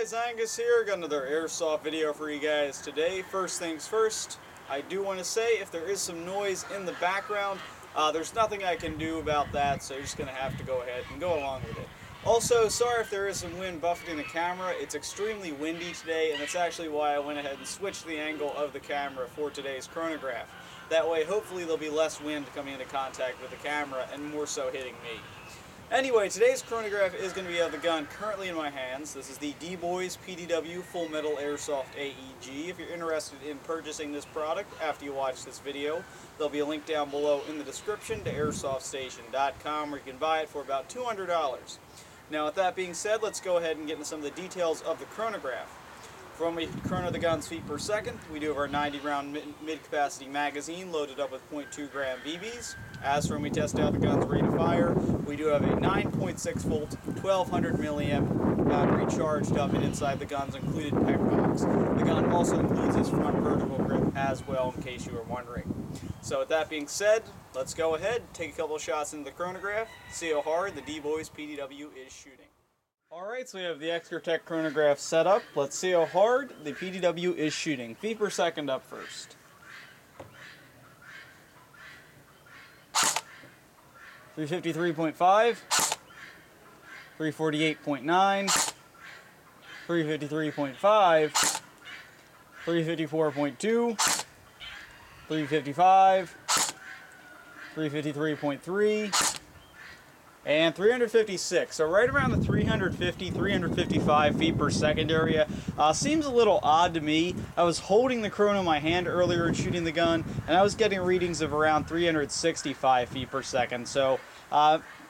guys, Angus here. Got another Airsoft video for you guys today. First things first, I do want to say if there is some noise in the background, there's nothing I can do about that, so you're just going to have to go ahead and go along with it. Also, sorry if there is some wind buffeting the camera. It's extremely windy today, and that's actually why I went ahead and switched the angle of the camera for today's chronograph. That way, hopefully there'll be less wind coming into contact with the camera and more so hitting me. Anyway, today's chronograph is going to be of the gun currently in my hands. This is the DBOYS PDW Full Metal Airsoft AEG. If you're interested in purchasing this product after you watch this video, there'll be a link down below in the description to airsoftStation.com where you can buy it for about $200. Now, with that being said, let's go ahead and get into some of the details of the chronograph. For when we chrono the gun's feet per second, we do have our 90-round mid-capacity magazine loaded up with 0.2 gram BBs. As for when we test out the gun's rate of fire, we do have a 9.6 volt, 1200 milliamp battery charged up and inside the gun's included pec box. The gun also includes this front vertical grip as well, in case you were wondering. So with that being said, let's go ahead, take a couple of shots into the chronograph, see how hard the DBOYS PDW is shooting. Alright, so we have the Extra-Tech chronograph set up. Let's see how hard the PDW is shooting. Feet per second up first. 353.5, 348.9, 353.5, 354.2, 355, 353.3, and 356, so right around the 350, 355 feet per second area. Seems a little odd to me. I was holding the chrono in my hand earlier and shooting the gun, and I was getting readings of around 365 feet per second, so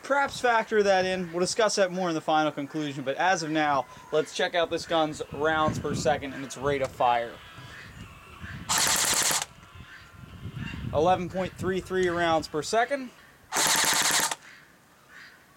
perhaps factor that in. We'll discuss that more in the final conclusion, but as of now, let's check out this gun's rounds per second and its rate of fire. 11.33 rounds per second.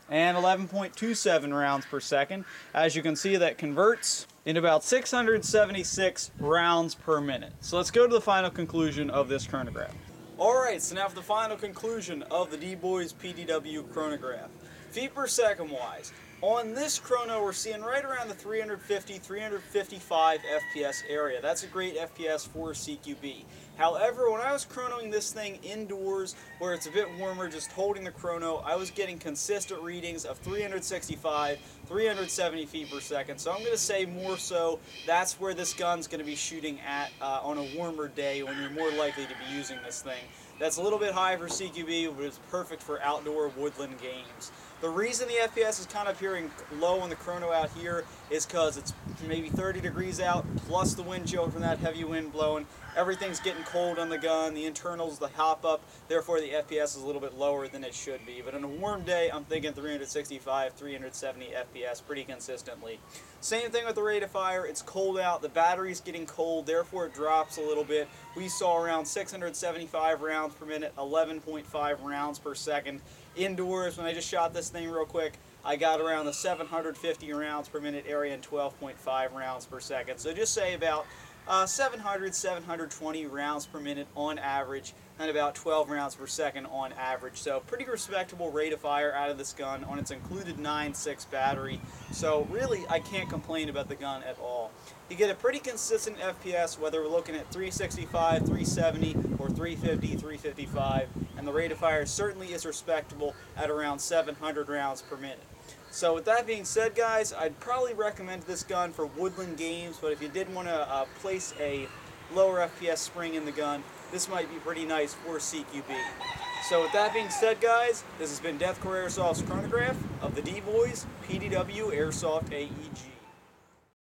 And 11.27 rounds per second. As you can see, that converts in about 676 rounds per minute. So let's go to the final conclusion of this chronograph. Alright, so now for the final conclusion of the DBOYS PDW chronograph. Feet per second wise, on this chrono we're seeing right around the 350, 355 FPS area. That's a great FPS for CQB. However, when I was chronoing this thing indoors, where it's a bit warmer, just holding the chrono, I was getting consistent readings of 365, 370 feet per second. So I'm going to say more so that's where this gun's going to be shooting at on a warmer day when you're more likely to be using this thing. That's a little bit high for CQB, but it's perfect for outdoor woodland games. The reason the FPS is kind of appearing low on the chrono out here is because it's maybe 30 degrees out, plus the wind chill from that heavy wind blowing. Everything's getting cold on the gun, the internals, the hop up, therefore the FPS is a little bit lower than it should be. But on a warm day, I'm thinking 365, 370 FPS pretty consistently. Same thing with the rate of fire. It's cold out, the battery's getting cold, therefore it drops a little bit. We saw around 675 rounds per minute, 11.5 rounds per second. Indoors, when I just shot this thing real quick, I got around the 750 rounds per minute area and 12.5 rounds per second. So just say about 700, 720 rounds per minute on average, and about 12 rounds per second on average. So pretty respectable rate of fire out of this gun on its included 9.6 battery. So really, I can't complain about the gun at all. You get a pretty consistent FPS whether we're looking at 365, 370, or 350, 355, and the rate of fire certainly is respectable at around 700 rounds per minute. So with that being said, guys, I'd probably recommend this gun for woodland games, but if you did want to place a lower FPS spring in the gun, this might be pretty nice for CQB. So with that being said, guys, this has been Deathcore Airsoft's chronograph of the DBOYS PDW Airsoft AEG.